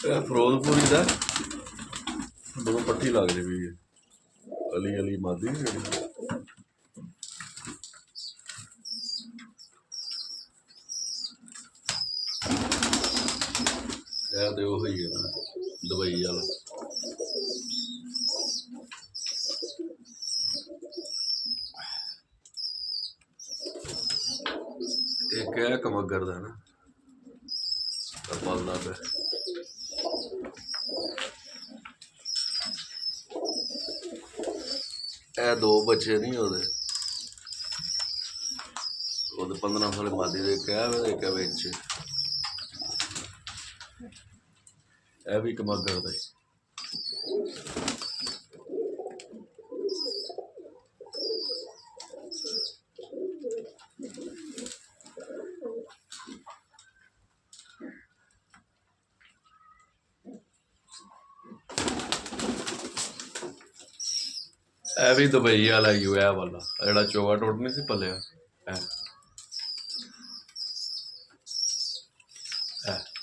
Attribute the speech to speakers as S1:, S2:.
S1: ਫਿਰੋਜ਼ਪੁਰੀ ਦਾ ਬਹੁਤ ਪੱਟੀ ਲੱਗਦੀ ਪਈ ਅਲੀ ਅਲੀ ਮਾਦੀ ਜਿਹੜੀ ਇਹ ਤੇ ਉਹ ਹੀ ਹੈ ਨਾ ਦੁਬਈ ਵਾਲਾ ਇੱਕ ਹੈ ਕਮਗਰ ਦਾ ਨਾ ਪਲਦਾ ਪਿਆ ਇਹ ਦੋ ਬੱਚੇ ਨਹੀਂ ਉਹਦੇ 15 ਸਾਲ ਮਾਦੀ ਦੇ ਕਹਿ ਇੱਕ ਵਿੱਚ ਇਹ ਵੀ ਕਮਗਰ ਦਾ ਇਹ ਵੀ ਦੁਬਈ ਵਾਲਾ ਹੀ ਹੋਇਆ ਵਾਲਾ ਜਿਹੜਾ ਚੋਗਾ ਟੁੱਟ ਨਹੀਂ ਸੀ ਪਲਿਆ ਇਹ